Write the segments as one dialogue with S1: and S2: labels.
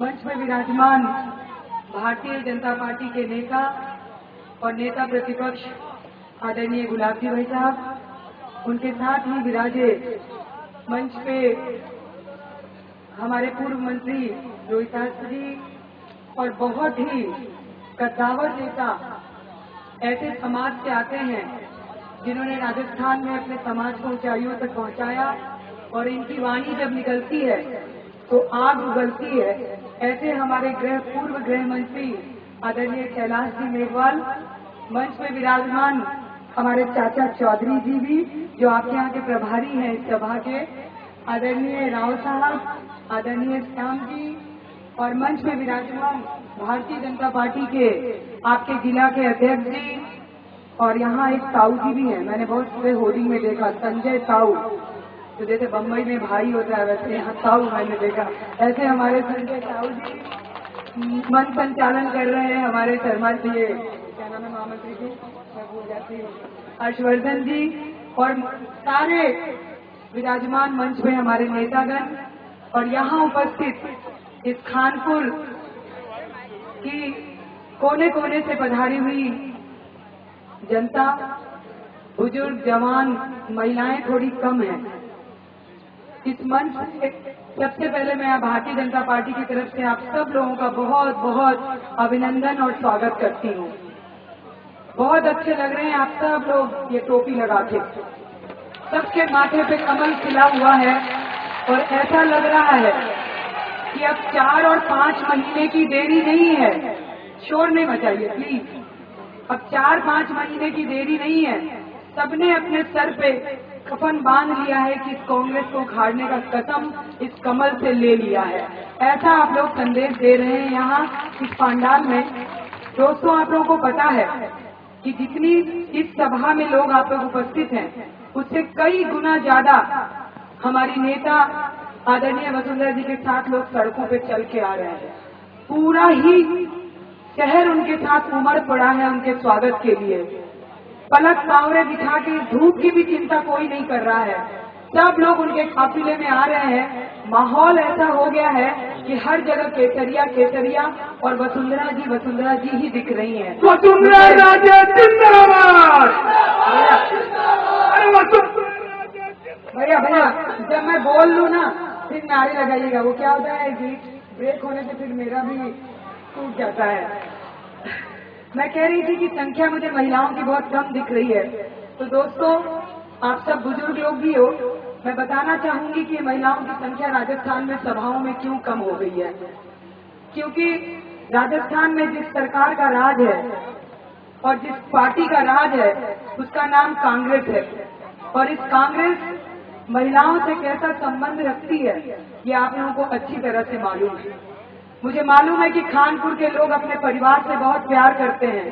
S1: मंच में विराजमान भारतीय जनता पार्टी के नेता और नेता प्रतिपक्ष आदरणीय गुलाब जी भाई साहब, उनके साथ ही विराजे मंच पे हमारे पूर्व मंत्री रोहितास जी और बहुत ही कद्दावर नेता ऐसे समाज से आते हैं जिन्होंने राजस्थान में अपने समाज को ऊंचाइयों तक पहुंचाया और इनकी वाणी जब निकलती है तो आग उगलती है। ऐसे हमारे पूर्व गृह मंत्री आदरणीय कैलाश जी मेघवाल, मंच में विराजमान हमारे चाचा चौधरी जी भी जो आपके यहाँ के प्रभारी हैं इस सभा के, आदरणीय राव साहब, आदरणीय श्याम जी, और मंच में विराजमान भारतीय जनता पार्टी के आपके जिला के अध्यक्ष जी, और यहाँ एक ताऊ जी भी है। मैंने बहुत से होर्डिंग में देखा संजय ताऊ, तो जैसे बम्बई में भाई होता है वैसे यहाँ ताऊ मैंने देखा। ऐसे हमारे संजय ताऊ जी मंच संचालन कर रहे हैं। हमारे शर्मा जी, क्या नाम है महामंत्री जी, मैं भूल जाती हूँ, हर्षवर्धन जी, और सारे विराजमान मंच में हमारे नेतागण और यहाँ उपस्थित इस खानपुर की कोने कोने से पधारी हुई जनता, बुजुर्ग, जवान, महिलाएं थोड़ी कम हैं। इस मंच से सबसे पहले मैं भारतीय जनता पार्टी की तरफ से आप सब लोगों का बहुत बहुत अभिनंदन और स्वागत करती हूँ। बहुत अच्छे लग रहे हैं आप सब लोग ये टोपी लगा के, सबके माथे पे कमल खिला हुआ है और ऐसा लग रहा है कि अब 4 और 5 महीने की देरी नहीं है। शोर नहीं मचाइए प्लीज। अब 4-5 महीने की देरी नहीं है। सबने अपने सर पे कफन बांध लिया है कि इस कांग्रेस को उखाड़ने का कसम इस कमल से ले लिया है। ऐसा आप लोग संदेश दे रहे हैं यहाँ इस पंडाल में। दोस्तों, आप लोगों को पता है कि जितनी इस सभा में लोग आप लोग उपस्थित हैं उससे कई गुना ज्यादा हमारी नेता आदरणीय वसुंधरा जी के साथ लोग सड़कों पे चल के आ रहे हैं। पूरा ही शहर उनके साथ उमड़ पड़ा है उनके स्वागत के लिए। पलक पावरे दिखा के धूप की भी चिंता कोई नहीं कर रहा है। सब लोग उनके काफिले में आ रहे हैं। माहौल ऐसा हो गया है कि हर जगह केसरिया केसरिया और वसुंधरा जी ही दिख रही हैं।
S2: वसुंधरा राजे जिंदाबाद।
S1: भैया जब मैं बोल लूँ ना फिर नारे लगाइएगा। वो क्या होता है कि ब्रेक होने से फिर मेरा भी टूट जाता है। मैं कह रही थी कि संख्या मुझे महिलाओं की बहुत कम दिख रही है। तो दोस्तों, आप सब बुजुर्ग लोग भी हो, मैं बताना चाहूंगी कि महिलाओं की संख्या राजस्थान में सभाओं में क्यों कम हो गई है। क्योंकि राजस्थान में जिस सरकार का राज है और जिस पार्टी का राज है उसका नाम कांग्रेस है, और इस कांग्रेस महिलाओं से कैसा संबंध रखती है ये आप लोगों को अच्छी तरह से मालूम है। मुझे मालूम है कि खानपुर के लोग अपने परिवार से बहुत प्यार करते हैं,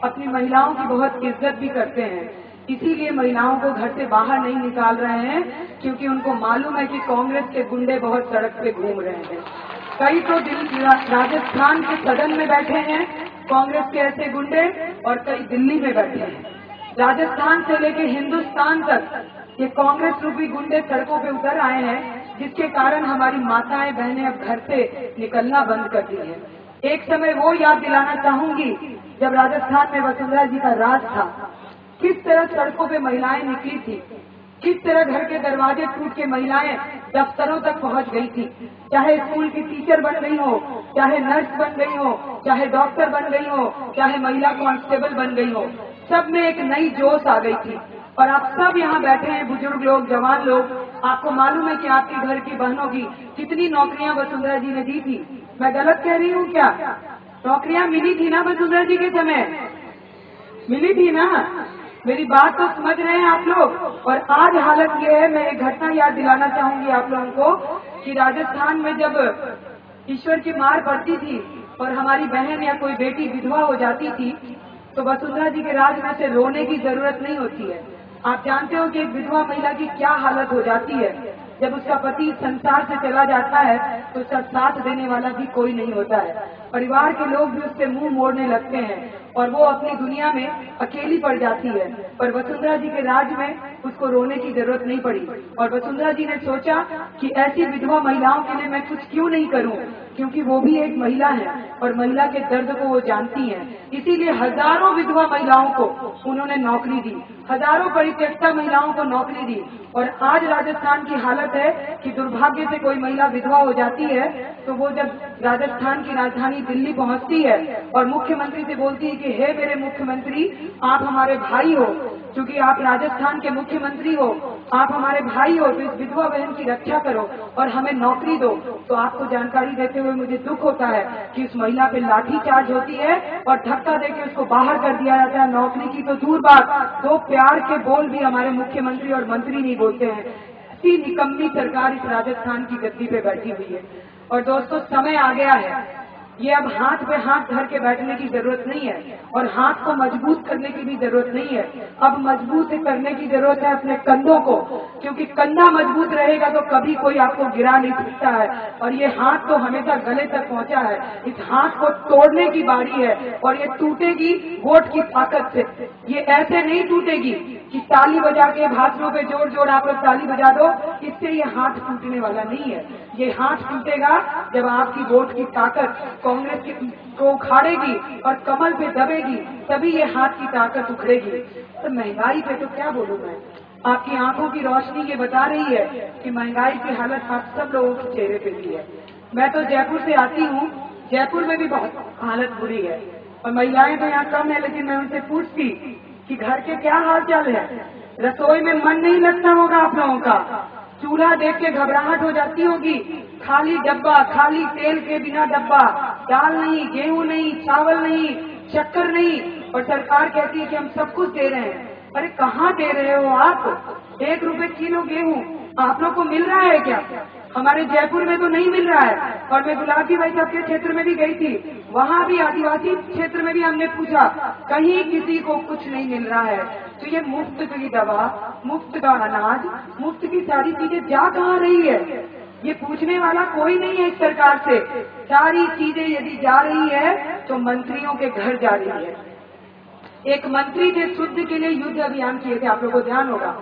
S1: अपनी महिलाओं की बहुत इज्जत भी करते हैं। इसीलिए महिलाओं को घर से बाहर नहीं निकाल रहे हैं, क्योंकि उनको मालूम है कि कांग्रेस के गुंडे बहुत सड़क पे घूम रहे हैं। कई तो राजस्थान के सदन में बैठे हैं कांग्रेस के ऐसे गुंडे, और कई दिल्ली में बैठे हैं। राजस्थान से लेकर हिंदुस्तान तक ये कांग्रेस रूपी गुंडे सड़कों पे उतर आए हैं, जिसके कारण हमारी माताएं बहनें अब घर से निकलना बंद कर दी है। एक समय वो याद दिलाना चाहूंगी जब राजस्थान में वसुंधरा जी का राज था, किस तरह सड़कों पे महिलाएं निकली थी, किस तरह घर के दरवाजे टूट के महिलाएं दफ्तरों तक पहुंच गई थी। चाहे स्कूल की टीचर बन गई हो, चाहे नर्स बन गई हो, चाहे डॉक्टर बन गई हो, चाहे महिला कांस्टेबल बन गई हो, सब में एक नई जोश आ गई थी। और आप सब यहाँ बैठे हैं, बुजुर्ग लोग, जवान लोग, आपको मालूम है कि आपके घर की बहनों की कितनी नौकरियां वसुंधरा जी ने दी थी। मैं गलत कह रही हूँ क्या? नौकरियां मिली थी ना वसुंधरा जी के समय? मिली थी ना? मेरी बात तो समझ रहे हैं आप लोग। और आज हालत ये है, मैं एक घटना याद दिलाना चाहूंगी आप लोगों को कि राजस्थान में जब ईश्वर की मार पड़ती थी और हमारी बहन या कोई बेटी विधवा हो जाती थी तो वसुंधरा जी के राज में से रोने की जरूरत नहीं होती है। आप जानते हो कि एक विधवा महिला की क्या हालत हो जाती है। जब उसका पति संसार से चला जाता है तो उसका साथ देने वाला भी कोई नहीं होता है। परिवार के लोग भी उससे मुंह मोड़ने लगते हैं और वो अपनी दुनिया में अकेली पड़ जाती है। पर वसुंधरा जी के राज में उसको रोने की जरूरत नहीं पड़ी और वसुंधरा जी ने सोचा कि ऐसी विधवा महिलाओं के लिए मैं कुछ क्यों नहीं करूं, क्योंकि वो भी एक महिला है और महिला के दर्द को वो जानती हैं। इसीलिए हजारों विधवा महिलाओं को उन्होंने नौकरी दी, हजारों परित्यक्ता महिलाओं को नौकरी दी। और आज राजस्थान की हालत है कि दुर्भाग्य से कोई महिला विधवा हो जाती है तो वो जब राजस्थान की राजधानी दिल्ली पहुंचती है और मुख्यमंत्री से बोलती है कि हे मेरे मुख्यमंत्री, आप हमारे भाई हो, क्योंकि आप राजस्थान के मुख्यमंत्री हो, आप हमारे भाई हो, तो इस विधवा बहन की रक्षा करो और हमें नौकरी दो। तो आपको जानकारी देते हुए मुझे दुख होता है कि उस महिला पे लाठी चार्ज होती है और धक्का देकर उसको बाहर कर दिया जाता है। नौकरी की तो दूर बात, दो प्यार के बोल भी हमारे मुख्यमंत्री और मंत्री नहीं बोलते हैं। ऐसी निकम्मी सरकार इस राजस्थान की गद्दी पे बैठी हुई है। और दोस्तों, समय आ गया है, ये अब हाथ पे हाथ धर के बैठने की जरूरत नहीं है और हाथ को मजबूत करने की भी जरूरत नहीं है। अब मजबूत करने की जरूरत है अपने कंधों को, क्योंकि कंधा मजबूत रहेगा तो कभी कोई आपको गिरा नहीं सकता है। और ये हाथ तो हमेशा गले तक पहुंचा है, इस हाथ को तोड़ने की बारी है और ये टूटेगी वोट की ताकत से। ये ऐसे नहीं टूटेगी कि ताली बजा के भाषणों पे जोर जोर आप लोग ताली बजा दो, इससे ये हाथ टूटने वाला नहीं है। ये हाथ टूटेगा जब आपकी वोट की ताकत कांग्रेस को उखाड़ेगी और कमल पे दबेगी, तभी ये हाथ की ताकत उखड़ेगी। तो महंगाई पे तो क्या बोलूं मैं, आपकी आंखों की रोशनी ये बता रही है कि महंगाई की हालत आप सब लोगों के चेहरे पे भी है। मैं तो जयपुर से आती हूँ, जयपुर में भी बहुत हालत बुरी है और महिलाएं तो यहाँ कम है, लेकिन मैं उनसे पूछती कि घर के क्या हाल चाल है। रसोई में मन नहीं लगता होगा आप लोगों का, चूल्हा देख के घबराहट हो जाती होगी, खाली डब्बा, खाली तेल के बिना डब्बा, दाल नहीं, गेहूं नहीं, चावल नहीं, शक्कर नहीं, और सरकार कहती है कि हम सब कुछ दे रहे हैं। अरे कहाँ दे रहे हो आप? 1 रुपए किलो गेहूं आप लोग को मिल रहा है क्या? हमारे जयपुर में तो नहीं मिल रहा है। और मैं गुलाबी भाई साहब के क्षेत्र में भी गई थी, वहाँ भी आदिवासी क्षेत्र में भी हमने पूछा, कहीं किसी को कुछ नहीं मिल रहा है। तो ये मुफ्त की दवा, मुफ्त का अनाज, मुफ्त की सारी चीजें जा कहाँ रही है, ये पूछने वाला कोई नहीं है इस सरकार से। सारी चीजें यदि जा रही है तो मंत्रियों के घर जा रही है। एक मंत्री थे शुद्ध के लिए युद्ध अभियान किए थे, आप लोगों को ध्यान होगा।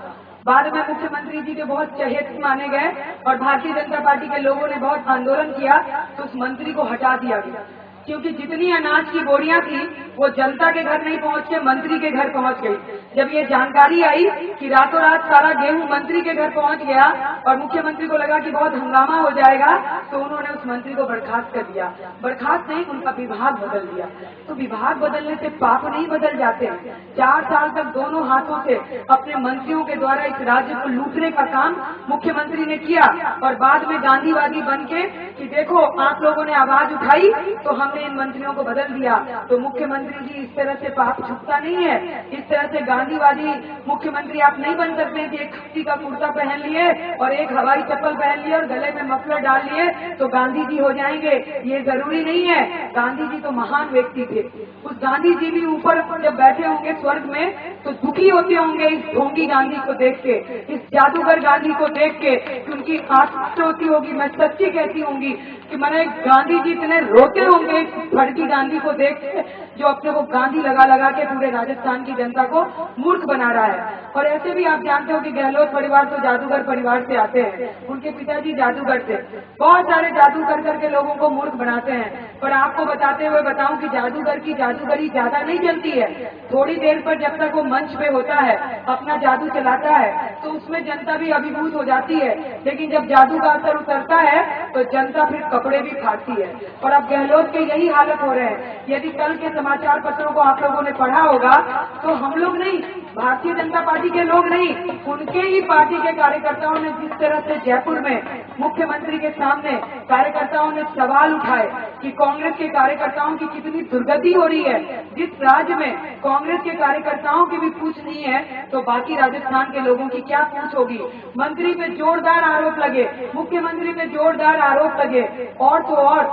S1: बाद में मुख्यमंत्री जी के बहुत चहेते माने गए और भारतीय जनता पार्टी के लोगों ने बहुत आंदोलन किया तो उस मंत्री को हटा दिया गया, क्योंकि जितनी अनाज की बोरियां थी वो जनता के घर नहीं पहुंच के मंत्री के घर पहुंच गई। जब ये जानकारी आई कि रातों रात सारा गेहूं मंत्री के घर पहुंच गया और मुख्यमंत्री को लगा कि बहुत हंगामा हो जाएगा, तो उन्होंने उस मंत्री को बर्खास्त कर दिया। बर्खास्त नहीं, उनका विभाग बदल दिया। तो विभाग बदलने से पाप नहीं बदल जाते हैं। 4 साल तक दोनों हाथों से अपने मंत्रियों के द्वारा इस राज्य को लूटने का काम मुख्यमंत्री ने किया और बाद में गांधीवादी बन के कि देखो आप लोगों ने आवाज उठाई तो हमने इन मंत्रियों को बदल दिया। तो मुख्यमंत्री जी, इस तरह से पाप छुपता नहीं है। इस तरह से गांधीवादी मुख्यमंत्री आप नहीं बन सकते कि एक खस्ती का कुर्ता पहन लिए और एक हवाई चप्पल पहन लिए और गले में मफलर डाल लिए तो गांधी जी हो जाएंगे, ये जरूरी नहीं है। गांधी जी तो महान व्यक्ति थे। उस गांधी जी भी ऊपर जब बैठे होंगे स्वर्ग में तो दुखी होते होंगे इस ढोंगी गांधी को देख के, इस जादूगर गांधी को देख के, कि उनकी आत्मा होती होगी, मैं सच्ची कहती होंगी कि मैंने गांधी जी इतने रोते होंगे इस फड़की गांधी को देख के, जो अपने को गांधी लगा लगा के पूरे राजस्थान की जनता को मूर्ख बना रहा है। और ऐसे भी आप जानते हो कि गहलोत परिवार तो जादूगर परिवार से आते हैं, उनके पिताजी जादूगर थे। बहुत सारे जादू कर करके लोगों को मूर्ख बनाते हैं। पर आपको बताते हुए बताऊं कि जादूगर की जादूगरी ज्यादा नहीं चलती है। थोड़ी देर पर जब तक वो मंच पे होता है, अपना जादू चलाता है, तो उसमें जनता भी अभिभूत हो जाती है। लेकिन जब जादू का असर उतरता है तो जनता फिर कपड़े भी फाड़ती है। और अब गहलोत के यही हालत हो रहे हैं। यदि कल के समाचार पत्रों को आप लोगों ने पढ़ा होगा तो हम लोग नहीं, भारतीय जनता पार्टी के लोग नहीं, उनके ही पार्टी के कार्यकर्ताओं ने जिस तरह से जयपुर में मुख्यमंत्री के सामने कार्यकर्ताओं ने सवाल उठाए कि कांग्रेस के कार्यकर्ताओं की कितनी दुर्गति हो रही है। जिस राज्य में कांग्रेस के कार्यकर्ताओं की भी पूछ नहीं है तो बाकी राजस्थान के लोगों की क्या पूछ होगी। मंत्री पे जोरदार आरोप लगे, मुख्यमंत्री पे जोरदार आरोप लगे, और तो और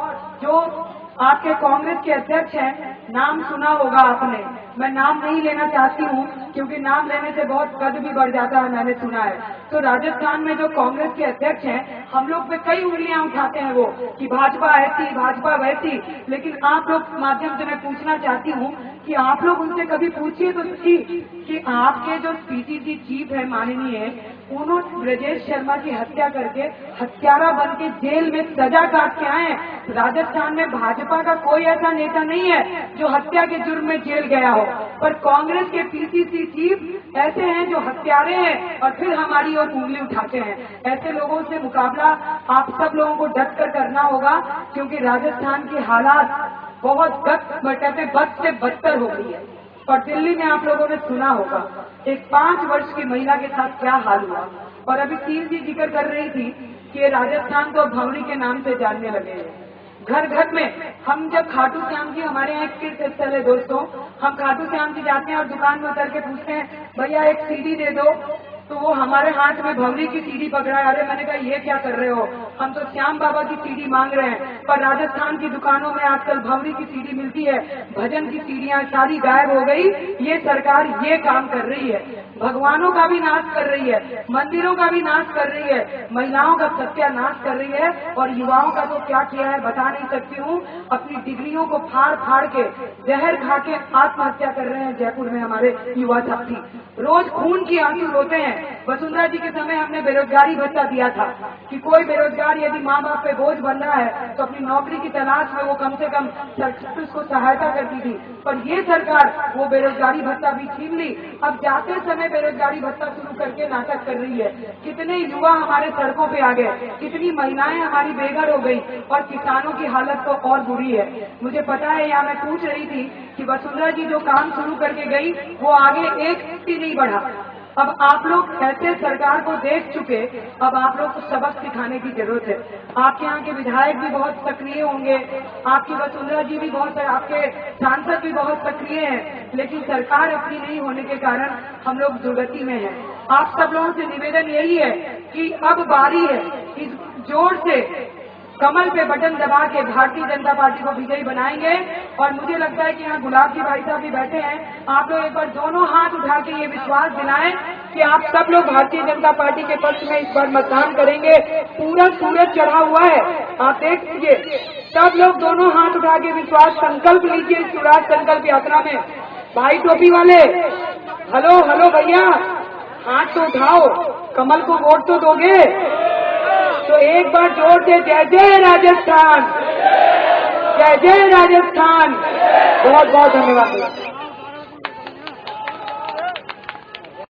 S1: जो आपके कांग्रेस के अध्यक्ष हैं, नाम सुना होगा आपने, मैं नाम नहीं लेना चाहती हूँ क्योंकि नाम लेने से बहुत कद भी बढ़ जाता है, मैंने सुना है। तो राजस्थान में जो कांग्रेस के अध्यक्ष हैं, हम लोग पे कई उंगलियां उठाते हैं वो कि भाजपा ऐसी भाजपा वैसी, लेकिन आप लोग के माध्यम से मैं पूछना चाहती हूँ कि आप लोग उनसे कभी पूछिए तो सही कि आपके जो पीसीसी चीफ है माननीय, उन्होंने ब्रजेश शर्मा की हत्या करके हत्यारा बन के जेल में सजा काट के आए। राजस्थान में भाजपा का कोई ऐसा नेता नहीं है जो हत्या के जुर्म में जेल गया हो, पर कांग्रेस के पीसीसी चीफ ऐसे हैं जो हत्यारे हैं और फिर हमारी ओर उंगली उठाते हैं। ऐसे लोगों से मुकाबला आप सब लोगों को डट कर करना होगा, क्योंकि राजस्थान के हालात बहुत बद से बदतर हो गई है। और दिल्ली में आप लोगों ने सुना होगा एक 5 वर्ष की महिला के साथ क्या हाल हुआ। और अभी 3 जी जिक्र कर रही थी कि ये राजस्थान को भंवरी के नाम से जानने लगे हैं। घर घर में हम जब खाटू श्याम जी, हमारे यहाँ एक तीर्थ स्थल है दोस्तों, हम खाटू श्याम जी जाते हैं और दुकान में उतर के पूछते हैं भैया एक सीडी दे दो, तो वो हमारे हाथ में भंवरी की सीडी पकड़ा है। अरे मैंने कहा ये क्या कर रहे हो, हम तो श्याम बाबा की सीडी मांग रहे हैं। पर राजस्थान की दुकानों में आजकल भंवरी की सीडी मिलती है, भजन की सीडियां सारी गायब हो गई। ये सरकार ये काम कर रही है, भगवानों का भी नाश कर रही है, मंदिरों का भी नाश कर रही है, महिलाओं का सत्यानाश कर रही है, और युवाओं का तो क्या किया है बता नहीं सकती हूँ। अपनी डिग्रियों को फाड़ फाड़ के जहर खा के आत्महत्या कर रहे हैं जयपुर में हमारे युवा साथी, रोज खून की आंसू रोते हैं। वसुंधरा जी के समय हमने बेरोजगारी भत्ता दिया था कि कोई बेरोजगार यदि माँ बाप पे बोझ बन रहा है तो अपनी नौकरी की तलाश में वो कम से कम सरकार उसको सहायता करती थी। पर ये सरकार वो बेरोजगारी भत्ता भी छीन ली। अब जाते समय बेरोजगारी भत्ता शुरू करके नाटक कर रही है। कितने युवा हमारे सड़कों पे आ गए, कितनी महिलाएं हमारी बेघर हो गई, और किसानों की हालत तो और बुरी है। मुझे पता है, यहाँ मैं पूछ रही थी कि वसुंधरा जी जो काम शुरू करके गई वो आगे एक भी नहीं बढ़ा। अब आप लोग ऐसे सरकार को देख चुके, अब आप लोग को सबक सिखाने की जरूरत है। आपके यहाँ के विधायक भी बहुत सक्रिय होंगे, आपकी वसुंधरा जी भी बहुत, आपके सांसद भी बहुत सक्रिय हैं, लेकिन सरकार अपनी नहीं होने के कारण हम लोग दुर्गति में हैं। आप सब लोगों से निवेदन यही है कि अब बारी है, इस जोर से कमल पे बटन दबा के भारतीय जनता पार्टी को विजयी बनाएंगे। और मुझे लगता है कि यहाँ गुलाब जी भाई साहब भी बैठे हैं, आप लोग एक बार दोनों हाथ उठा के ये विश्वास दिलाएं कि आप सब लोग भारतीय जनता पार्टी के पक्ष में इस बार मतदान करेंगे। पूरा सूरज चढ़ा हुआ है, आप देख लीजिए, सब लोग दोनों हाथ उठा के विश्वास संकल्प लीजिए इस स्वराज संकल्प यात्रा में। भाई टोपी वाले, हेलो हेलो भैया, हाथ तो उठाओ, कमल को वोट तो दोगे? तो एक बार जोर से जय जय राजस्थान, जय जय राजस्थान। बहुत बहुत धन्यवाद।